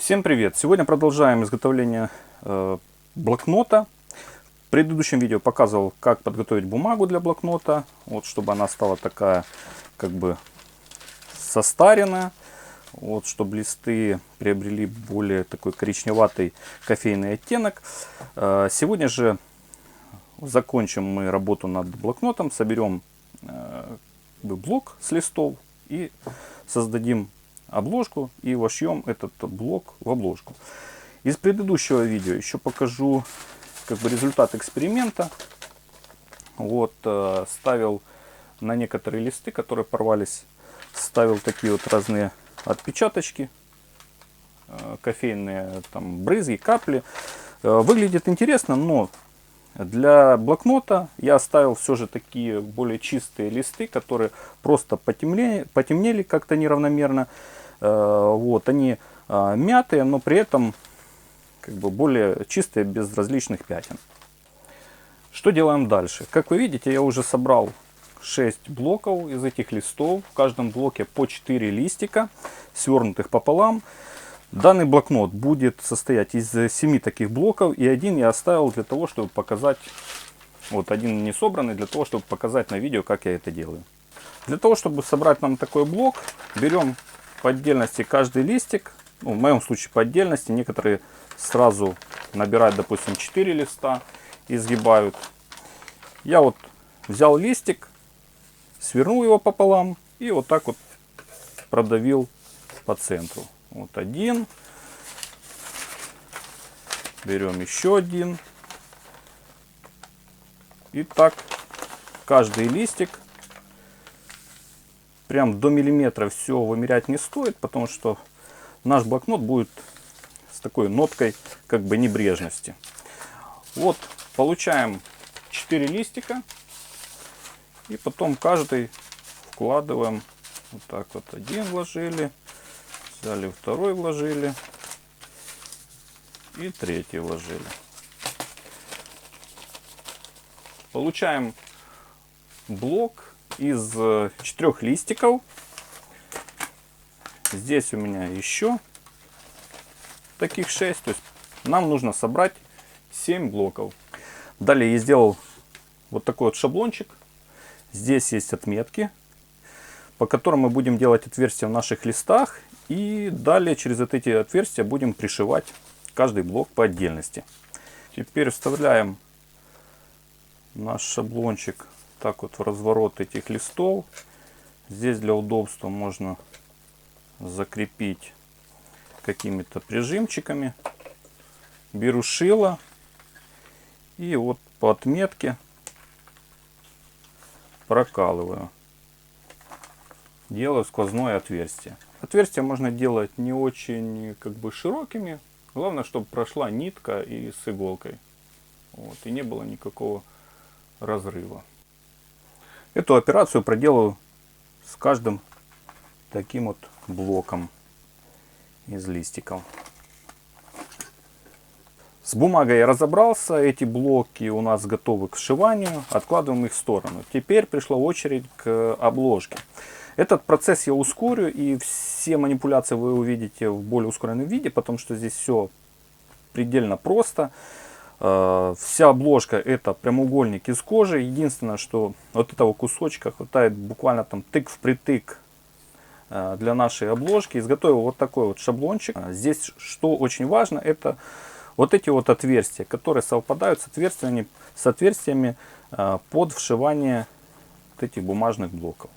Всем привет! Сегодня продолжаем изготовление блокнота. В предыдущем видео показывал, как подготовить бумагу для блокнота, вот, чтобы она стала такая, как бы состаренная, вот, чтобы листы приобрели более такой коричневатый кофейный оттенок. Сегодня же закончим мы работу над блокнотом, соберем блок с листов и создадим обложку и вошьем этот блок в обложку. Из предыдущего видео еще покажу результат эксперимента. Вот, ставил на некоторые листы, которые порвались, ставил такие вот разные отпечаточки, кофейные там брызги, капли. Выглядит интересно, но для блокнота я оставил все же такие более чистые листы, которые просто потемнели как-то неравномерно. Вот, они мятые, но при этом более чистые, без различных пятен. Что делаем дальше? Как вы видите, я уже собрал 6 блоков из этих листов. В каждом блоке по 4 листика, свернутых пополам. Данный блокнот будет состоять из 7 таких блоков, и один я оставил для того, чтобы показать, вот один не собранный, для того, чтобы показать на видео, как я это делаю. Для того, чтобы собрать нам такой блок, берем по отдельности каждый листик, ну, в моем случае по отдельности, некоторые сразу набирают, допустим, 4 листа и сгибают. Я вот взял листик, свернул его пополам и вот так вот продавил по центру. Вот один. Берем еще один. И так каждый листик. Прям до миллиметра все вымерять не стоит, потому что наш блокнот будет с такой ноткой небрежности. Вот получаем 4 листика. И потом каждый вкладываем. Вот так вот один вложили. Взяли второй, вложили. И третий вложили. Получаем блок из 4 листиков. Здесь у меня еще таких 6. То есть нам нужно собрать 7 блоков. Далее я сделал вот такой вот шаблончик. Здесь есть отметки, по которым мы будем делать отверстия в наших листах. И далее через вот эти отверстия будем пришивать каждый блок по отдельности. Теперь вставляем наш шаблончик так вот в разворот этих листов. Здесь для удобства можно закрепить какими-то прижимчиками. Беру шило и вот по отметке прокалываю. Делаю сквозное отверстие. Отверстия можно делать не очень широкими. Главное, чтобы прошла нитка и с иголкой. Вот, и не было никакого разрыва. Эту операцию проделаю с каждым таким вот блоком из листиков. С бумагой я разобрался. Эти блоки у нас готовы к сшиванию. Откладываем их в сторону. Теперь пришла очередь к обложке. Этот процесс я ускорю, и все манипуляции вы увидите в более ускоренном виде, потому что здесь все предельно просто. Вся обложка это прямоугольник из кожи. Единственное, что вот этого кусочка хватает буквально там тык впритык для нашей обложки. Изготовил вот такой вот шаблончик. Здесь что очень важно, это вот эти вот отверстия, которые совпадают с отверстиями под вшивание вот этих бумажных блоков.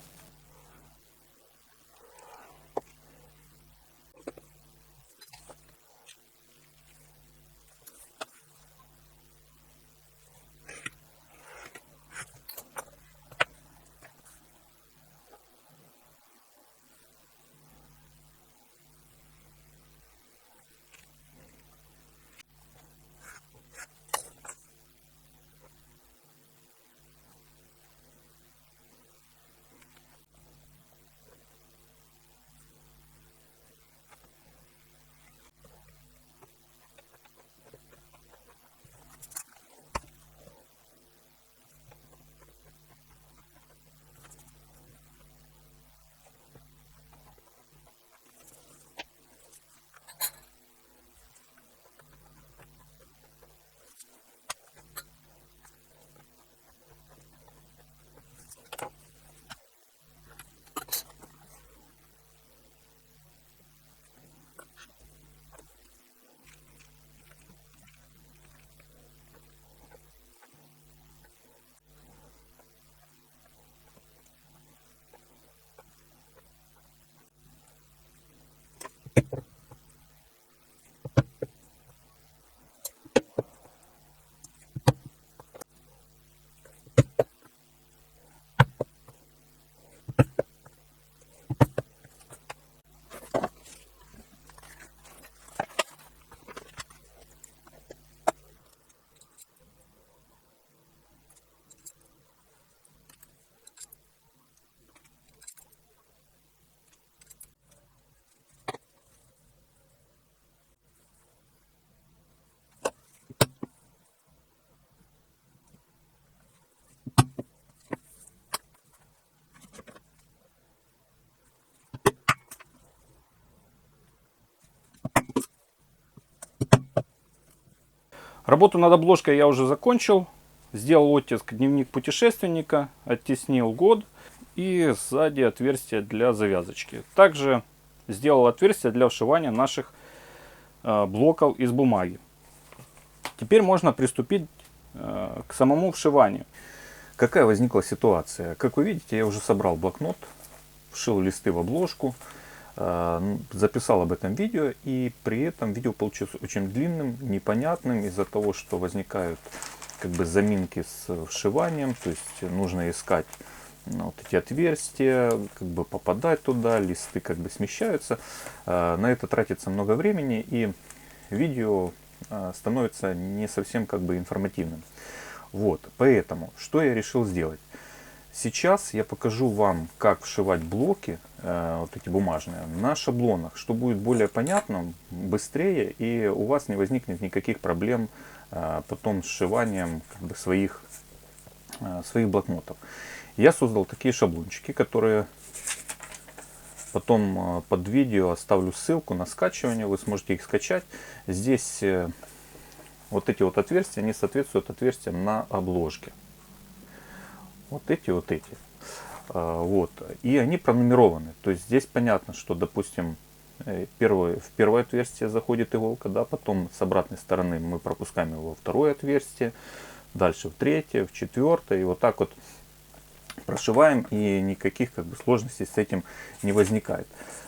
Работу над обложкой я уже закончил. Сделал оттиск «Дневник путешественника», оттеснил год и сзади отверстие для завязочки. Также сделал отверстие для вшивания наших блоков из бумаги. Теперь можно приступить к самому вшиванию. Какая возникла ситуация? Как вы видите, я уже собрал блокнот, вшил листы в обложку, записал об этом видео, и при этом видео получилось очень длинным, непонятным из-за того, что возникают как бы заминки с вшиванием, то есть нужно искать вот эти отверстия, как бы попадать туда, листы как бы смещаются. На это тратится много времени, и видео становится не совсем как бы информативным. Вот, поэтому, что я решил сделать? Сейчас я покажу вам, как вшивать блоки, вот эти бумажные, на шаблонах, что будет более понятно, быстрее, и у вас не возникнет никаких проблем потом с сшиванием как бы своих блокнотов. Я создал такие шаблончики, которые потом под видео оставлю ссылку на скачивание, вы сможете их скачать. Здесь вот эти вот отверстия, они соответствуют отверстиям на обложке. Вот эти, вот эти. Вот. И они пронумерованы. То есть здесь понятно, что, допустим, в первое отверстие заходит иголка, да, потом с обратной стороны мы пропускаем его во второе отверстие, дальше в третье, в четвертое, и вот так вот прошиваем, и никаких как бы сложностей с этим не возникает.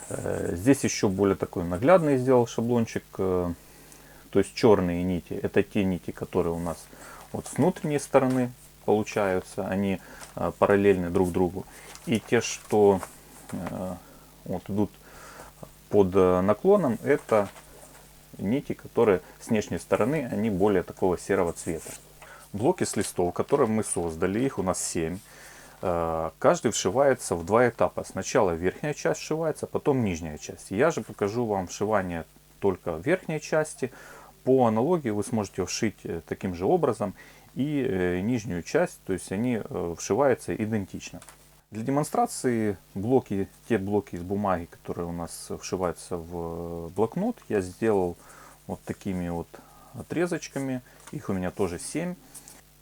Здесь еще более такой наглядный сделал шаблончик, то есть черные нити, это те нити, которые у нас вот с внутренней стороны получаются, они параллельны друг другу, и те, что вот идут под наклоном, это нити, которые с внешней стороны, они более такого серого цвета. Блоки с листов, которые мы создали, их у нас 7. Каждый вшивается в 2 этапа. Сначала верхняя часть вшивается, потом нижняя часть. Я же покажу вам вшивание только верхней части. По аналогии вы сможете вшить таким же образом и нижнюю часть, то есть они вшиваются идентично. Для демонстрации те блоки из бумаги, которые у нас вшиваются в блокнот, я сделал вот такими вот отрезочками. Их у меня тоже 7.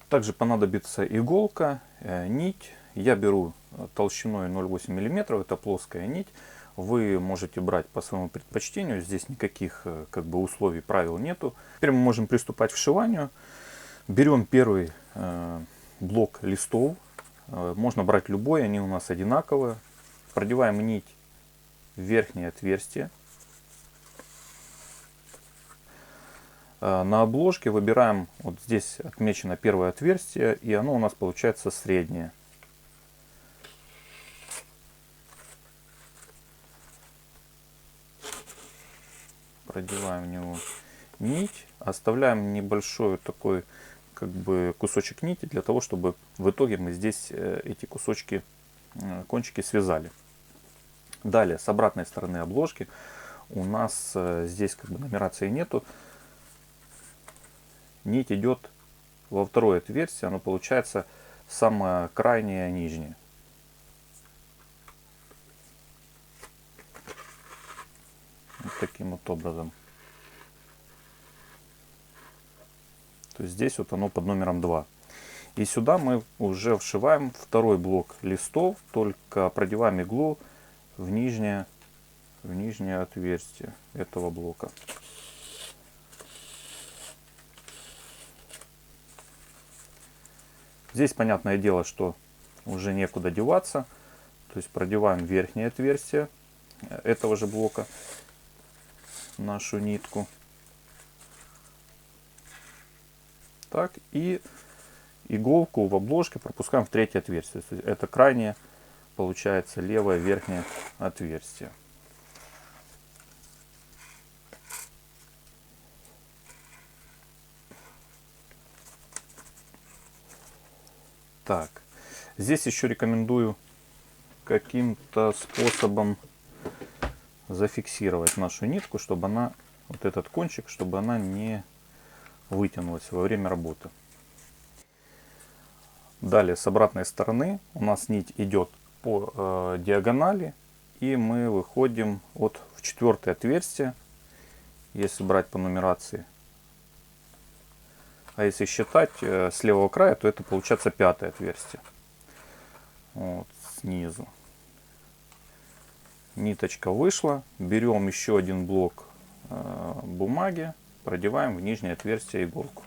Также понадобится иголка, нить. Я беру толщиной 0,8 мм, это плоская нить. Вы можете брать по своему предпочтению, здесь никаких как бы условий, правил нету. Теперь мы можем приступать к вшиванию. Берем первый блок листов. Можно брать любой, они у нас одинаковые. Продеваем нить в верхнее отверстие. На обложке выбираем, вот здесь отмечено первое отверстие, и оно у нас получается среднее. Продеваем в него нить, оставляем небольшой такой как бы кусочек нити для того, чтобы в итоге мы здесь эти кусочки, кончики связали. Далее с обратной стороны обложки у нас здесь как бы нумерации нету. Нить идет во второе отверстие, оно получается самое крайнее нижнее. Вот таким вот образом. То есть здесь вот оно под номером 2. И сюда мы уже вшиваем второй блок листов, только продеваем иглу в нижнее отверстие этого блока. Здесь понятное дело, что уже некуда деваться. То есть продеваем верхнее отверстие этого же блока, нашу нитку. Так, и иголку в обложке пропускаем в третье отверстие. Это крайнее, получается, левое верхнее отверстие. Так, здесь еще рекомендую каким-то способом зафиксировать нашу нитку, чтобы она, вот этот кончик, чтобы она не вытянулась во время работы. Далее с обратной стороны у нас нить идет по диагонали, и мы выходим вот в четвертое отверстие, если брать по нумерации. а если считать с левого края, то это получается 5-е отверстие. Вот, снизу. Ниточка вышла, берем еще один блок бумаги, продеваем в нижнее отверстие иголку.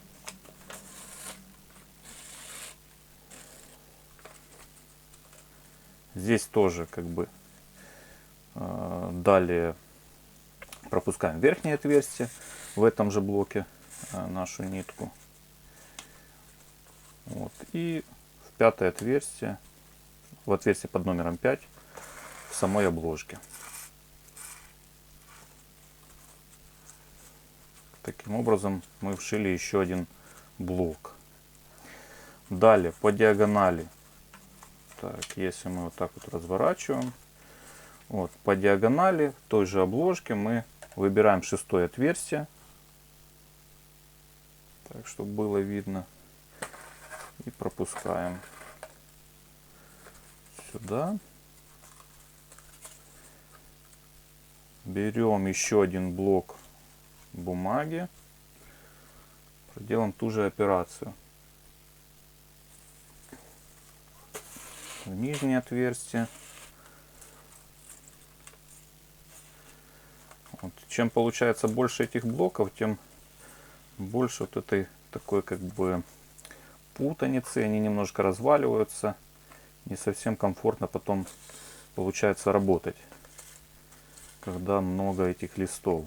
Здесь тоже как бы далее пропускаем верхнее отверстие, в этом же блоке нашу нитку. Вот, и в 5-е отверстие, в отверстие под номером 5 в самой обложке. Таким образом мы вшили еще один блок. Далее по диагонали, так, если мы вот так вот разворачиваем, вот, по диагонали той же обложки мы выбираем 6-е отверстие, так, чтобы было видно, и пропускаем сюда. Берем еще один блок бумаги, проделаем ту же операцию. В нижнее отверстие. Вот. Чем получается больше этих блоков, тем больше вот этой такой как бы путаницы, они немножко разваливаются, не совсем комфортно потом получается работать, когда много этих листов.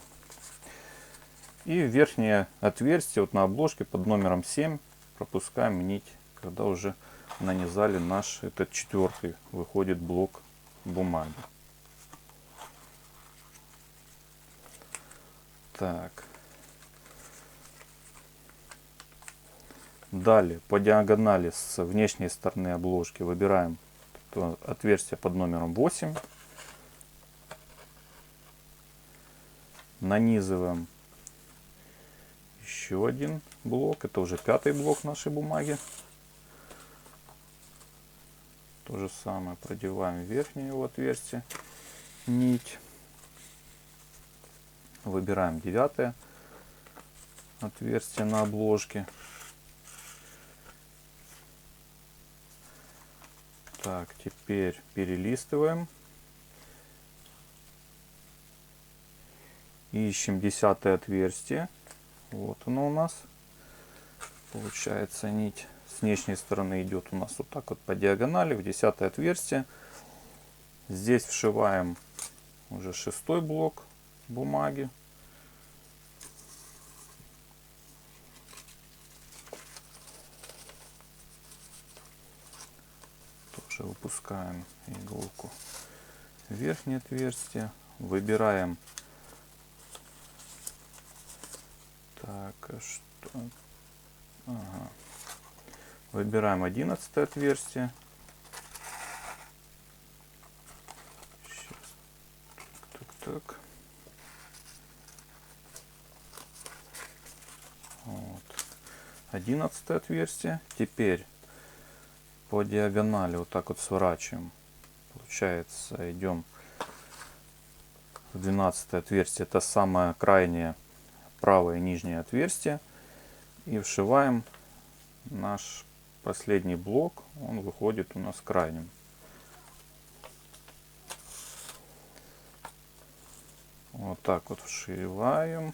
И верхнее отверстие вот на обложке под номером 7 пропускаем нить, когда уже нанизали наш этот 4-й выходит блок бумаги. Так. Далее по диагонали с внешней стороны обложки выбираем отверстие под номером 8. Нанизываем еще один блок. Это уже 5-й блок нашей бумаги. То же самое продеваем в верхнее его отверстие нить. Выбираем 9-е отверстие на обложке. Так, теперь перелистываем. Ищем 10-е отверстие. Вот оно у нас. Получается, нить с внешней стороны идет у нас вот так вот по диагонали в 10-е отверстие. Здесь вшиваем уже 6-й блок бумаги. Тоже выпускаем иголку в верхнее отверстие. Выбираем. Так, что? Ага. Выбираем 11-е отверстие. Сейчас. Так. Вот. 11-е отверстие. Теперь по диагонали вот так вот сворачиваем. Получается, идем в 12-е отверстие. Это самое крайнее правое нижнее отверстие. И вшиваем наш последний блок. Он выходит у нас крайним. Вот так вот вшиваем.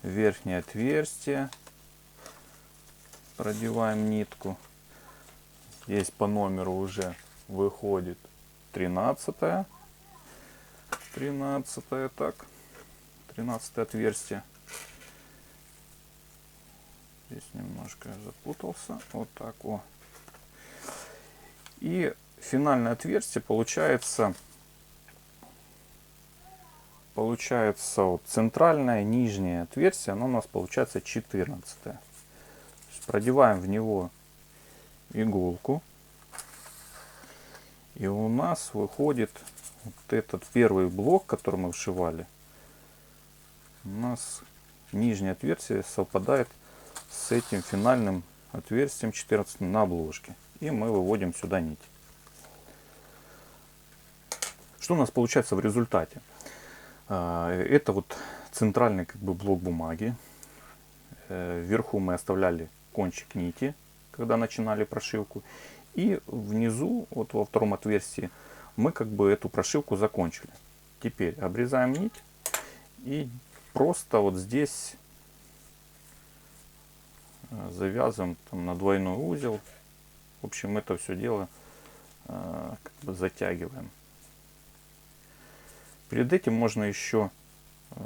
Верхнее отверстие. Продеваем нитку. Здесь по номеру уже выходит 13-е. 13-е, так. 13-е отверстие. Здесь немножко я запутался. Вот так вот. И финальное отверстие получается вот центральное нижнее отверстие. Оно у нас получается 14-е. Продеваем в него иголку. И у нас выходит вот этот первый блок, который мы вшивали. У нас нижнее отверстие совпадает с этим финальным отверстием 14 на обложке. И мы выводим сюда нить. Что у нас получается в результате? Это вот центральный как бы блок бумаги. Вверху мы оставляли кончик нити, когда начинали прошивку. И внизу, вот во втором отверстии, мы как бы эту прошивку закончили. Теперь обрезаем нить и просто вот здесь завязываем там на двойной узел. В общем, это все дело как бы затягиваем. Перед этим можно еще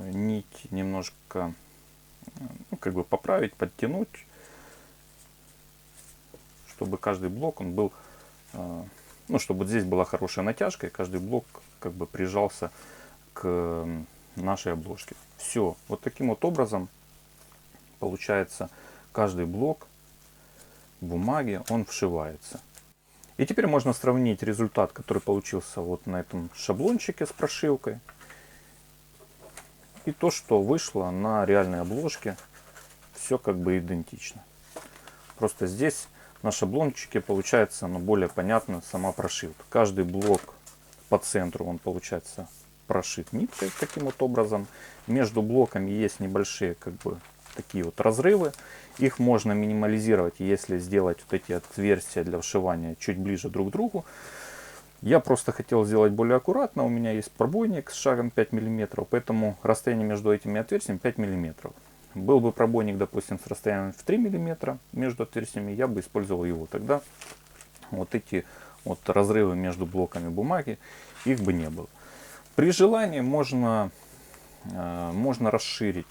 нить немножко как бы поправить, подтянуть, чтобы каждый блок он был, ну, чтобы здесь была хорошая натяжка, и каждый блок как бы прижался к нашей обложке. Все, вот таким вот образом получается каждый блок бумаги, он вшивается. И теперь можно сравнить результат, который получился вот на этом шаблончике с прошивкой, и то, что вышло на реальной обложке. Все как бы идентично. Просто здесь на шаблончике получается более понятно сама прошивка. Каждый блок по центру он получается прошит ниткой таким вот образом. Между блоками есть небольшие как бы такие вот разрывы. Их можно минимализировать, если сделать вот эти отверстия для вшивания чуть ближе друг к другу. Я просто хотел сделать более аккуратно. У меня есть пробойник с шагом 5 мм, поэтому расстояние между этими отверстиями 5 мм. Был бы пробойник, допустим, с расстоянием в 3 мм между отверстиями, я бы использовал его. Тогда вот эти вот разрывы между блоками бумаги, их бы не было. При желании можно расширить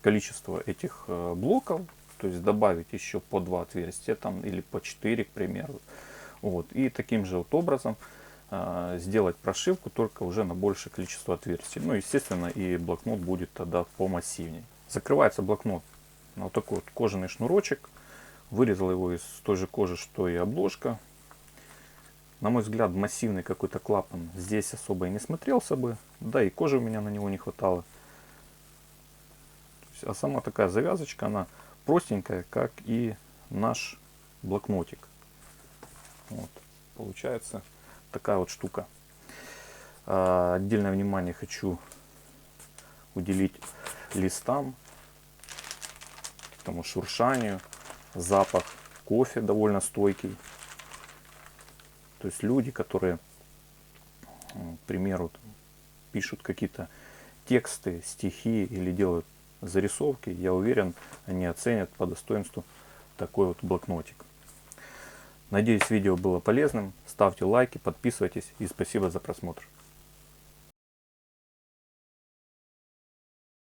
количество этих блоков, то есть добавить еще по 2 отверстия там, или по 4, к примеру. Вот. И таким же вот образом сделать прошивку, только уже на большее количество отверстий. Ну, естественно, и блокнот будет тогда помассивнее. Закрывается блокнот на вот такой вот кожаный шнурочек. Вырезал его из той же кожи, что и обложка. На мой взгляд, массивный какой-то клапан здесь особо и не смотрелся бы. Да и кожи у меня на него не хватало. А сама такая завязочка, она простенькая, как и наш блокнотик. Вот, получается такая вот штука. Отдельное внимание хочу уделить листам, тому шуршанию. Запах кофе довольно стойкий. То есть люди, которые, к примеру, пишут какие-то тексты, стихи или делают зарисовки, я уверен, они оценят по достоинству такой вот блокнотик. Надеюсь, видео было полезным. Ставьте лайки, подписывайтесь и спасибо за просмотр.